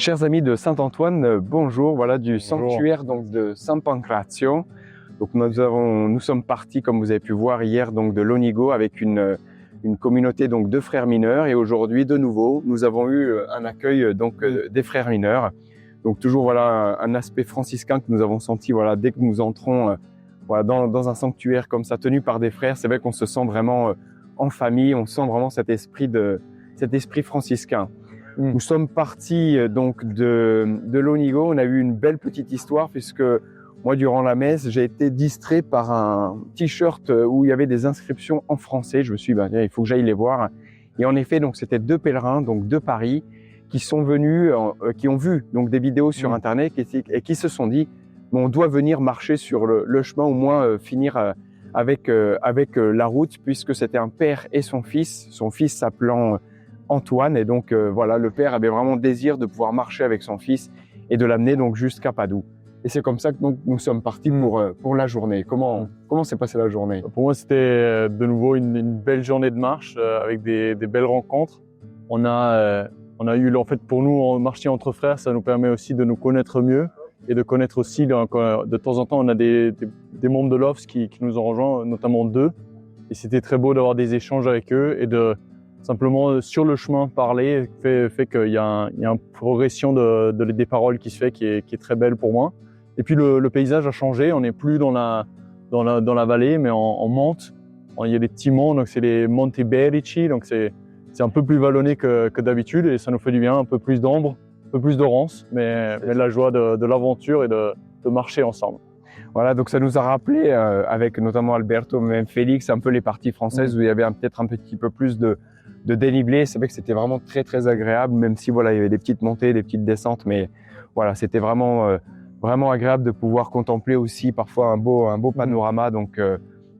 Chers amis de Saint-Antoine, bonjour, voilà du sanctuaire donc, de San Pancrazio. Donc nous sommes partis, comme vous avez pu voir hier, donc de Lonigo avec une communauté donc, de frères mineurs. Et aujourd'hui, de nouveau, nous avons eu un accueil donc, des frères mineurs. Donc toujours voilà, un aspect franciscain que nous avons senti voilà, dès que nous entrons voilà, dans un sanctuaire comme ça, tenu par des frères. C'est vrai qu'on se sent vraiment en famille, on sent vraiment cet esprit franciscain. Nous sommes partis donc de Lonigo. On a eu une belle petite histoire puisque moi, durant la messe, j'ai été distrait par un t-shirt où il y avait des inscriptions en français. Je me suis dit, il faut que j'aille les voir. Et en effet, donc c'était deux pèlerins donc de Paris qui sont venus, qui ont vu donc des vidéos sur Internet et qui se sont dit, on doit venir marcher sur le chemin, au moins finir avec la route, puisque c'était un père et son fils s'appelant Antoine. Et donc voilà, le père avait vraiment le désir de pouvoir marcher avec son fils et de l'amener donc jusqu'à Padoue. Et c'est comme ça que donc, nous sommes partis pour la journée. Comment s'est passée la journée? Pour moi, c'était de nouveau une belle journée de marche avec des belles rencontres. On a eu, en fait, pour nous, marcher entre frères, ça nous permet aussi de nous connaître mieux et de connaître aussi, de temps en temps, on a des membres de l'OFS qui nous ont rejoints, notamment deux. Et c'était très beau d'avoir des échanges avec eux et de simplement, sur le chemin, parler fait qu'il y a une progression des paroles qui se fait qui est très belle pour moi. Et puis le paysage a changé, on n'est plus dans la vallée, mais en monte. Il y a des petits monts, donc c'est les Monte Berici, donc c'est un peu plus vallonné que d'habitude et ça nous fait du bien, un peu plus d'ombre, un peu plus de ronces, mais la joie de l'aventure et de marcher ensemble. Voilà, donc ça nous a rappelé, avec notamment Alberto, même Félix, un peu les parties françaises où il y avait peut-être un petit peu plus de dénivelé. C'est vrai que c'était vraiment très très agréable, même si voilà, il y avait des petites montées, des petites descentes, mais voilà, c'était vraiment agréable de pouvoir contempler aussi parfois un beau panorama. Donc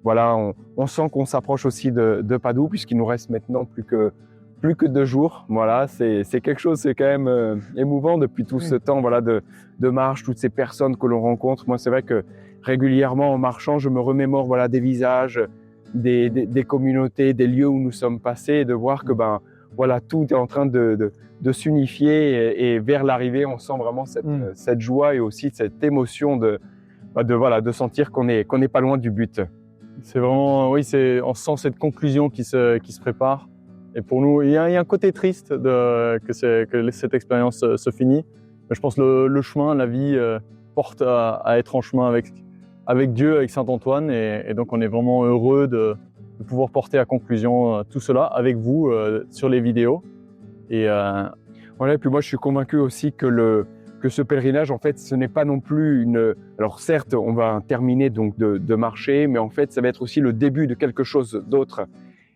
voilà, on sent qu'on s'approche aussi de Padoue, puisqu'il nous reste maintenant plus que 2 jours. Voilà, c'est quelque chose, c'est quand même émouvant depuis tout ce temps voilà, de marche, toutes ces personnes que l'on rencontre. Moi, c'est vrai que régulièrement en marchant, je me remémore voilà, des visages, des communautés, des lieux où nous sommes passés, et de voir que voilà, tout est en train de s'unifier et vers l'arrivée, on sent vraiment cette joie et aussi cette émotion de sentir qu'on n'est pas loin du but. C'est vraiment, oui, on sent cette conclusion qui se prépare. Et pour nous, il y a un côté triste que cette expérience se finit. Mais je pense que le chemin, la vie porte à être en chemin avec Dieu, avec Saint-Antoine. Et donc, on est vraiment heureux de pouvoir porter à conclusion tout cela avec vous sur les vidéos. Et voilà, et puis moi, je suis convaincu aussi que ce pèlerinage, en fait, ce n'est pas non plus Alors certes, on va terminer donc de marcher, mais en fait, ça va être aussi le début de quelque chose d'autre.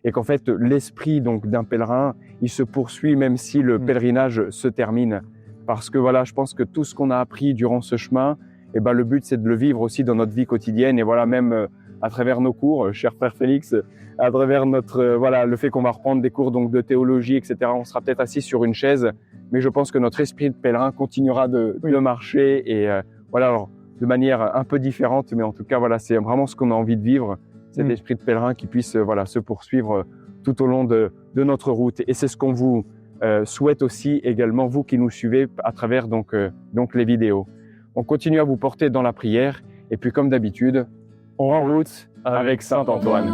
Et qu'en fait, l'esprit donc d'un pèlerin, il se poursuit même si le pèlerinage se termine. Parce que voilà, je pense que tout ce qu'on a appris durant ce chemin, le but, c'est de le vivre aussi dans notre vie quotidienne. Et voilà, même à travers nos cours, cher frère Félix, à travers le fait qu'on va reprendre des cours donc de théologie, etc. On sera peut-être assis sur une chaise, mais je pense que notre esprit de pèlerin continuera de marcher et alors, de manière un peu différente, mais en tout cas, voilà, c'est vraiment ce qu'on a envie de vivre. Cet esprit de pèlerin qui puisse se poursuivre tout au long de notre route. Et c'est ce qu'on vous souhaite aussi également, vous qui nous suivez à travers donc les vidéos. On continue à vous porter dans la prière et puis comme d'habitude, on en route avec Saint-Antoine.